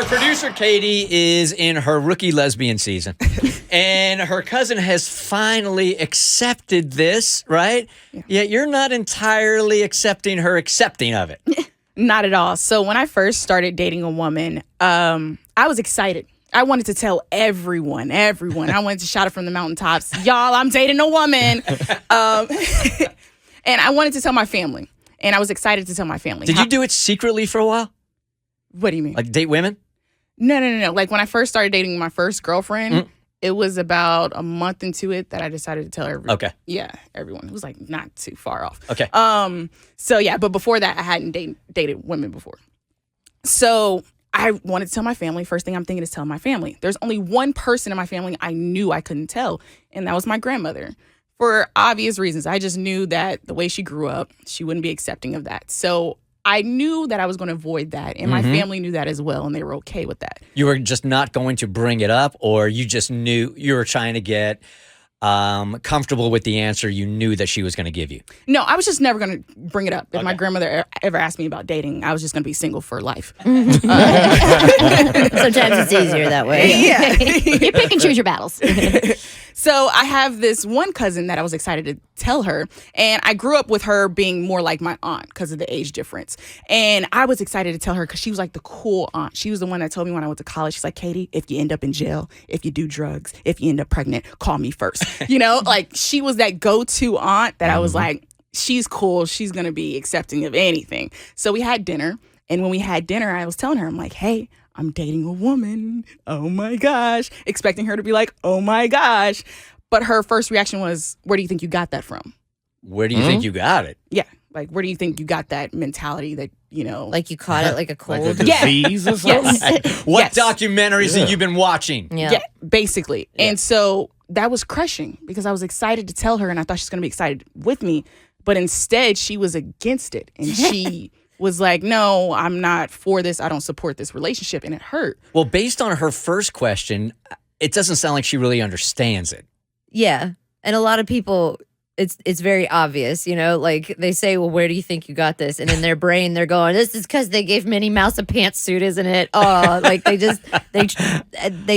our producer, Keity, is in her rookie lesbian season. And her cousin has finally accepted this, right? Yeah. Yet you're not entirely accepting her accepting of it. Not at all. So when I first started dating a woman, I was excited. I wanted to tell everyone. I wanted to shout it from the mountaintops. Y'all, I'm dating a woman. And I wanted to tell my family. And I was excited to tell my family. Did you do it secretly for a while? What do you mean? Like date women? No. Like when I first started dating my first girlfriend, it was about a month into it that I decided to tell everyone. Okay. Yeah, everyone. It was like not too far off. Okay. So yeah, but before that, I hadn't dated women before. So I wanted to tell my family. First thing I'm thinking is tell my family. There's only one person in my family I knew I couldn't tell, and that was my grandmother. For obvious reasons. I just knew that the way she grew up, she wouldn't be accepting of that. So I knew that I was going to avoid that. And my family knew that as well. And they were okay with that. You were just not going to bring it up, or you just knew you were trying to get comfortable with the answer you knew that she was going to give you? No, I was just never going to bring it up. If my grandmother ever asked me about dating, I was just going to be single for life. Sometimes it's easier that way. Yeah. You pick and choose your battles. So I have this one cousin that I was excited to tell her. And I grew up with her being more like my aunt because of the age difference. And I was excited to tell her because she was like the cool aunt. She was the one that told me when I went to college, she's like, Keity, if you end up in jail, if you do drugs, if you end up pregnant, call me first. You know, like she was that go-to aunt that I was like, she's cool. She's going to be accepting of anything. So we had dinner. And when we had dinner, I was telling her, I'm like, hey, I'm dating a woman. Oh my gosh. Expecting her to be like, oh my gosh. But her first reaction was, where do you think you got that from? Where do you think you got it? Yeah. Like, where do you think you got that mentality that, you know? Like you caught it like a cold. Like a disease or something? Yes. What documentaries have you been watching? Yeah. Basically. Yeah. And so that was crushing because I was excited to tell her and I thought she was going to be excited with me. But instead, she was against it. And she was like, no, I'm not for this. I don't support this relationship. And it hurt. Well, based on her first question, it doesn't sound like she really understands it. Yeah. And a lot of people, it's very obvious, you know, like they say, well, where do you think you got this? And in their brain, they're going, this is because they gave Minnie Mouse a pantsuit, isn't it? Oh, like they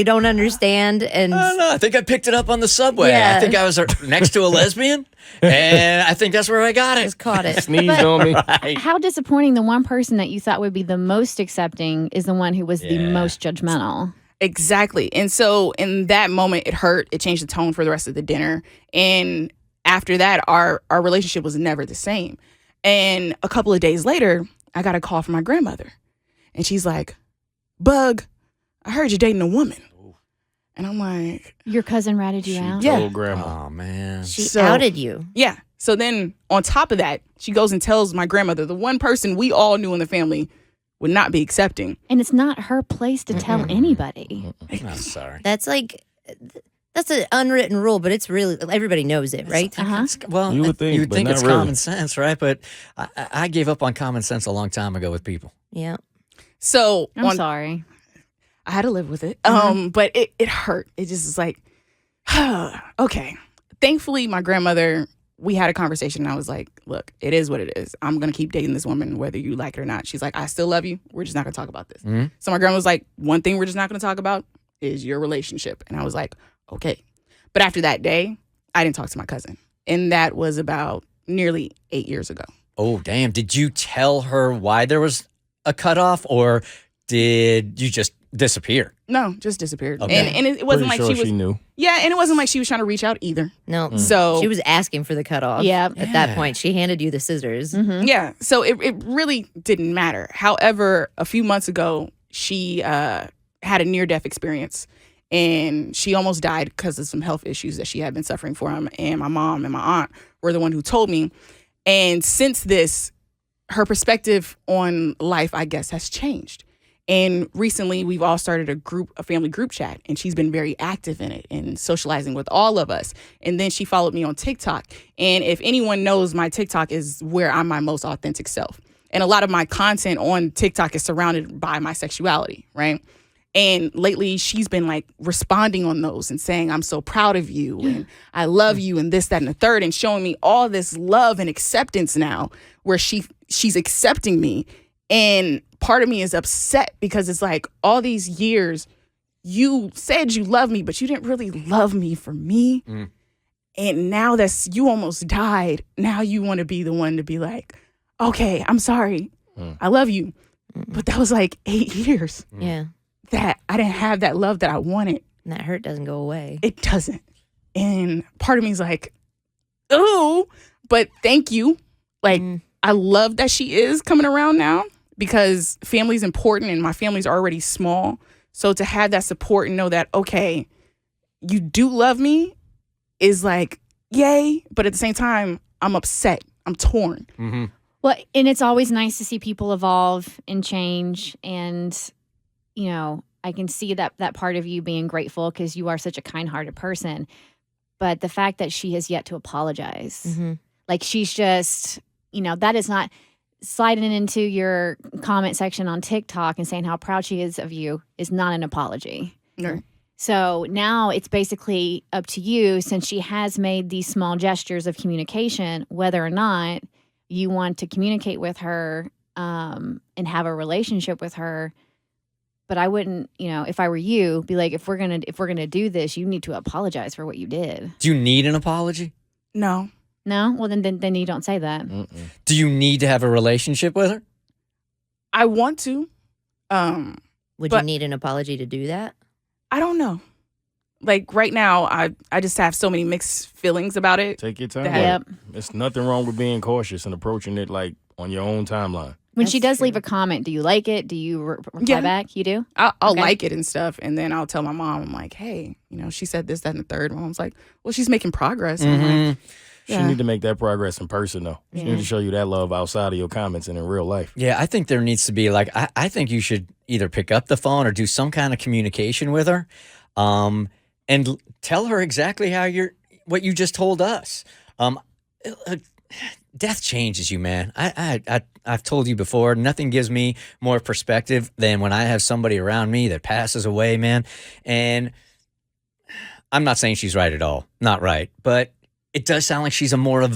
don't understand. And I don't know. I think I picked it up on the subway. Yeah. I think I was next to a lesbian, and I think that's where I got it. just caught it. Sneezed on me. Right. How disappointing the one person that you thought would be the most accepting is the one who was the Yeah. most judgmental. Exactly. And so in that moment, it hurt. It changed the tone for the rest of the dinner. And after that, our relationship was never the same. And a couple of days later, I got a call from my grandmother. And she's like, Bug, I heard you're dating a woman. And I'm like, Your cousin ratted you out? Yeah. Old grandma. Oh, man. She outed you. yeah. So then on top of that, she goes and tells my grandmother, the one person we all knew in the family would not be accepting. And it's not her place to tell anybody. I'm sorry. That's like, that's an unwritten rule, but it's really, everybody knows it, right? Uh-huh. Well, You would think, but not it's really. common sense, right? But I gave up on common sense a long time ago with people. Yeah. So I'm sorry. I had to live with it. But it hurt. It just is like, okay. Thankfully, my grandmother, we had a conversation and I was like, look, it is what it is. I'm going to keep dating this woman, whether you like it or not. She's like, I still love you. We're just not going to talk about this. So my grandma was like, one thing we're just not going to talk about is your relationship. And I was like, okay. But after that day, I didn't talk to my cousin. And that was about nearly 8 years ago. Oh, damn. Did you tell her why there was a cutoff, or did you just disappear? No, just disappeared. Okay. And it wasn't Pretty like sure she was. she knew. Yeah, and it wasn't like she was trying to reach out either. No. So She was asking for the cutoff. Yeah. At that point, she handed you the scissors. yeah, so it really didn't matter. However, a few months ago, she had a near-death experience, and she almost died because of some health issues that she had been suffering from. And my mom and my aunt were the one who told me. And since this, her perspective on life, I guess, has changed. And recently, we've all started a family group chat, and she's been very active in it and socializing with all of us. And then she followed me on TikTok. And if anyone knows, my TikTok is where I'm my most authentic self. And a lot of my content on TikTok is surrounded by my sexuality, right? And lately, she's been like responding on those and saying, I'm so proud of you and I love you and this, that, and the third, and showing me all this love and acceptance now where she's accepting me. And part of me is upset because it's like all these years you said you love me, but you didn't really love me for me. And now that you almost died, now you want to be the one to be like, okay, I'm sorry. I love you. But that was like 8 years Yeah. that I didn't have that love that I wanted. And that hurt doesn't go away. It doesn't. And part of me is like, oh, but thank you. Like, I love that she is coming around now because family's important and my family's already small. So to have that support and know that, okay, you do love me is like, yay. But at the same time, I'm upset. I'm torn. Well, and it's always nice to see people evolve and change. And, you know, I can see that part of you being grateful because you are such a kind-hearted person. But the fact that she has yet to apologize, like she's just, you know, that is not sliding into your comment section on TikTok and saying how proud she is of you is not an apology. Right. So now it's basically up to you, since she has made these small gestures of communication, whether or not you want to communicate with her and have a relationship with her. But I wouldn't, you know, if I were you, be like, if we're gonna do this, you need to apologize for what you did. Do you need an apology? No. No? Well, then you don't say that. Do you need to have a relationship with her? I want to. Would you But- need an apology to do that? I don't know. Like right now, I just have so many mixed feelings about it. Take your time. Yep. There's nothing wrong with being cautious and approaching it like on your own timeline. When she That's does leave true. a comment, do you like it? Do you reply Yeah. back? You do? I'll Okay. like it and stuff, and then I'll tell my mom, I'm like, hey, you know, she said this, that, and the third. My mom's like, well, she's making progress. And I'm like, She Yeah. need to make that progress in person, though. She need to show you that love outside of your comments and in real life. Yeah, I think there needs to be like I think you should either pick up the phone or do some kind of communication with her, and tell her exactly how what you just told us. Death changes you, man. I've told you before. Nothing gives me more perspective than when I have somebody around me that passes away, man. And I'm not saying she's right at all. Not right, but it does sound like she's a more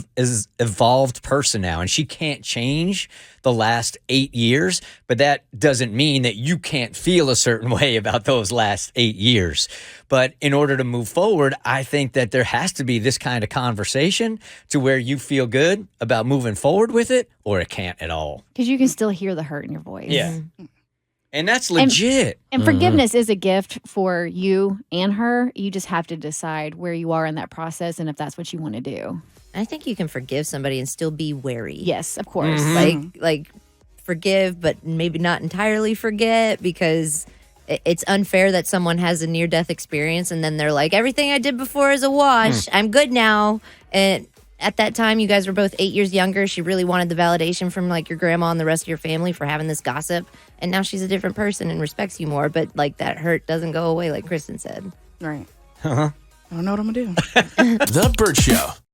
evolved person now, and she can't change the last 8 years, but that doesn't mean that you can't feel a certain way about those last 8 years. But in order to move forward, I think that there has to be this kind of conversation to where you feel good about moving forward with it, or it can't at all. Because you can still hear the hurt in your voice. Yeah. And that's legit. And forgiveness is a gift for you and her. You just have to decide where you are in that process and if that's what you want to do. I think you can forgive somebody and still be wary. Yes, of course. Like forgive, but maybe not entirely forget, because it's unfair that someone has a near-death experience and then they're like, everything I did before is a wash. I'm good now. And at that time, you guys were both 8 years younger. She really wanted the validation from like your grandma and the rest of your family for having this gossip. And now she's a different person and respects you more. But like that hurt doesn't go away, like Kristen said. right. I don't know what I'm going to do. The Bert Show.